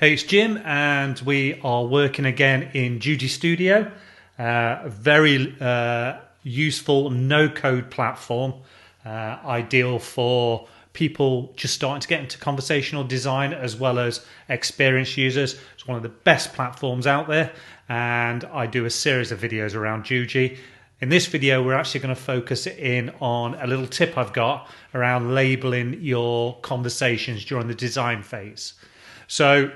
Hey, it's Jim, and we are working again in Juji Studio, a very useful no-code platform, ideal for people just starting to get into conversational design as well as experienced users. It's one of the best platforms out there, and I do a series of videos around Juji. In this video, we're actually going to focus in on a little tip I've got around labeling your conversations during the design phase. So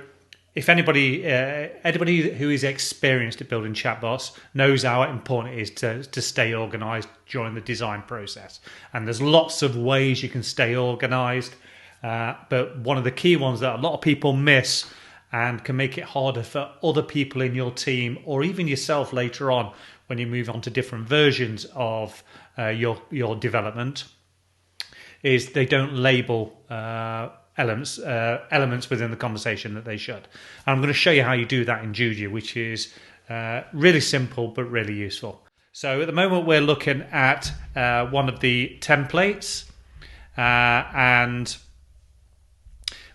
if anybody who is experienced at building chatbots knows how important it is to stay organized during the design process. And there's lots of ways you can stay organized, but one of the key ones that a lot of people miss and can make it harder for other people in your team or even yourself later on when you move on to different versions of your development is they don't label elements within the conversation that they should. And I'm going to show you how you do that in Juji, which is really simple but really useful. So at the moment we're looking at one of the templates, and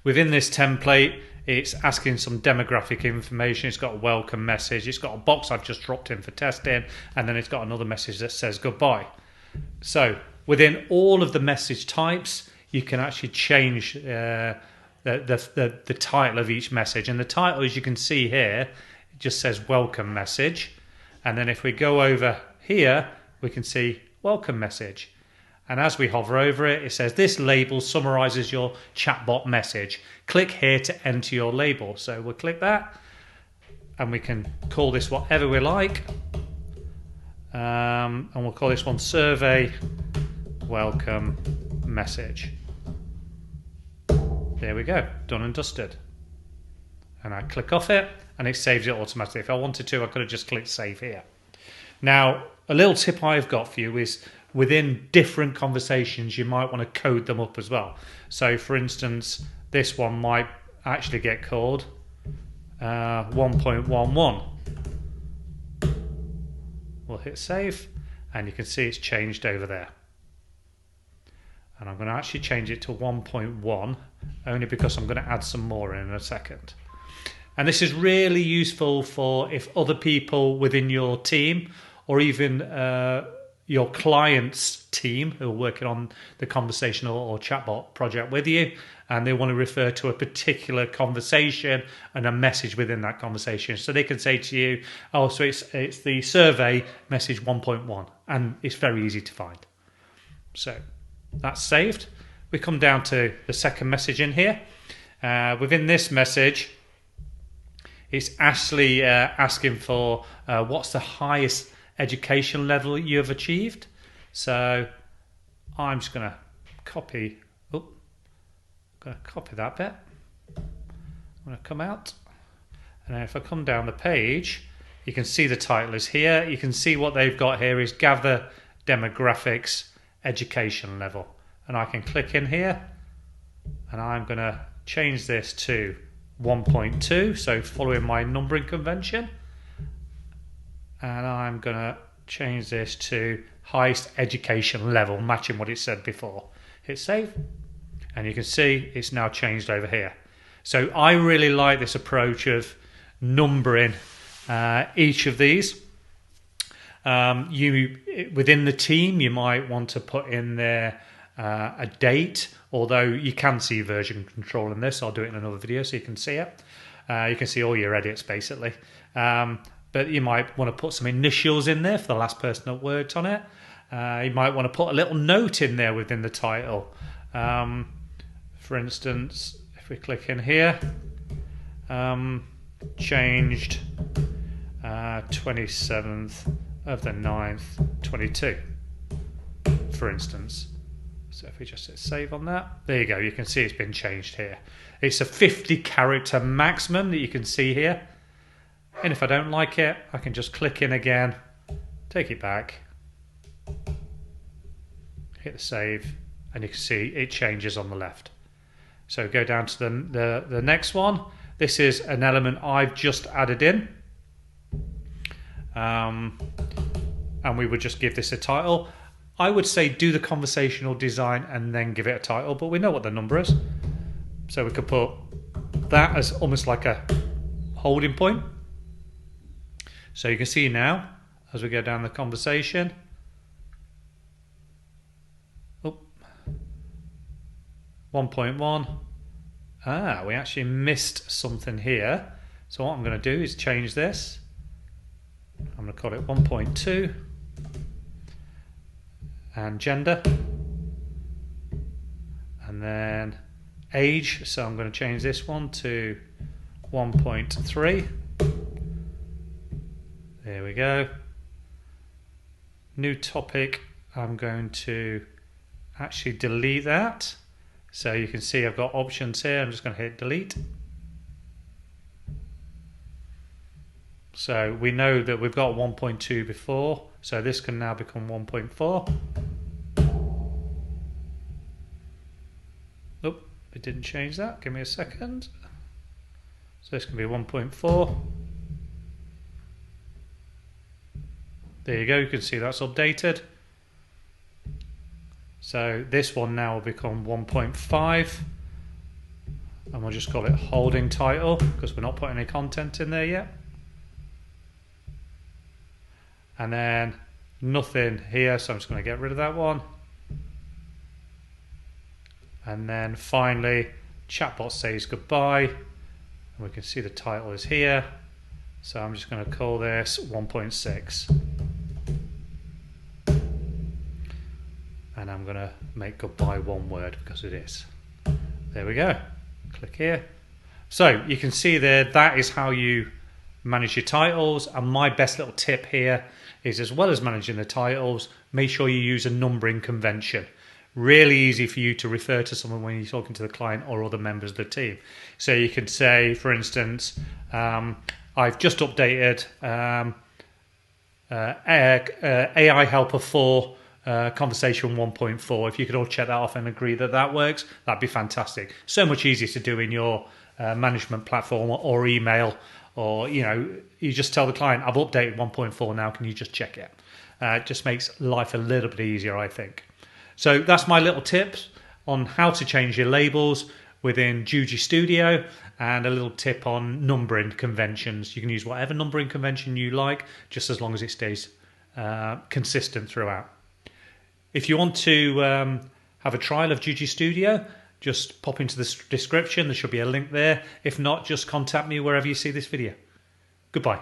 within this template it's asking some demographic information. It's got a welcome message, it's got a box I've just dropped in for testing, and then it's got another message that says goodbye. So within all of the message types you can actually change the title of each message. And the title, as you can see here, it just says welcome message. And then if we go over here, we can see welcome message. And as we hover over it, it says this label summarizes your chatbot message. Click here to enter your label. So we'll click that and we can call this whatever we like. And we'll call this one survey welcome message. There we go, done and dusted. And I click off it and it saves it automatically. If I wanted to, I could have just clicked save here. Now, a little tip I've got for you is within different conversations, you might want to code them up as well. So for instance, this one might actually get called 1.11. We'll hit save and you can see it's changed over there. And I'm going to actually change it to 1.1 only because I'm going to add some more in a second. And this is really useful for if other people within your team or even your client's team who are working on the conversational or chatbot project with you, and they want to refer to a particular conversation and a message within that conversation. So they can say to you, oh, so it's the survey message 1.1, and it's very easy to find. So that's saved. We come down to the second message in here. Within this message, it's actually asking for what's the highest education level you have achieved. So I'm just going to copy. I'm going to copy that bit. I'm going to come out, and then if I come down the page, you can see the title is here. You can see what they've got here is gather demographics education level, and I can click in here and I'm going to change this to 1.2, so following my numbering convention, and I'm going to change this to highest education level, matching what it said before. Hit save and you can see it's now changed over here. So I really like this approach of numbering each of these. Within the team, you might want to put in there a date, although you can see version control in this. I'll do it in another video so you can see it. You can see all your edits basically. But you might want to put some initials in there for the last person that worked on it. You might want to put a little note in there within the title. For instance, if we click in here, changed 27th of the 9th 22, for instance. So if we just hit save on that, there you go, you can see it's been changed here. It's a 50 character maximum that you can see here, and if I don't like it, I can just click in again, take it back, hit the save, and you can see it changes on the left. So go down to the next one. This is an element I've just added in. And we would just give this a title. I would say do the conversational design and then give it a title, but we know what the number is. So we could put that as almost like a holding point. So you can see now, as we go down the conversation, 1.1. We actually missed something here. So what I'm going to do is change this. I'm going to call it 1.2 and gender, and then age. So I'm going to change this one to 1.3. There we go. New topic. I'm going to actually delete that. So you can see I've got options here. I'm just going to hit delete. So we know that we've got 1.2 before, so this can now become 1.4. Nope, it didn't change that. Give me a second. So this can be 1.4. There you go, you can see that's updated. So this one now will become 1.5, and we'll just call it holding title because we're not putting any content in there yet. And then nothing here, so I'm just going to get rid of that one. And then finally, chatbot says goodbye, and we can see the title is here. So I'm just going to call this 1.6. And I'm going to make goodbye one word because it is. There we go. Click here. So you can see there, that is how you manage your titles. And my best little tip here is, as well as managing the titles, make sure you use a numbering convention. Really easy for you to refer to someone when you're talking to the client or other members of the team. So you could say, for instance, I've just updated AI Helper 4 Conversation 1.4. If you could all check that off and agree that that works, that'd be fantastic. So much easier to do in your management platform or email, or you just tell the client, I've updated 1.4 now, can you just check it? It just makes life a little bit easier, I think. So that's my little tips on how to change your labels within Juji Studio, and a little tip on numbering conventions. You can use whatever numbering convention you like, just as long as it stays consistent throughout. If you want to have a trial of Juji Studio, just pop into the description. There should be a link there. If not, just contact me wherever you see this video. Goodbye.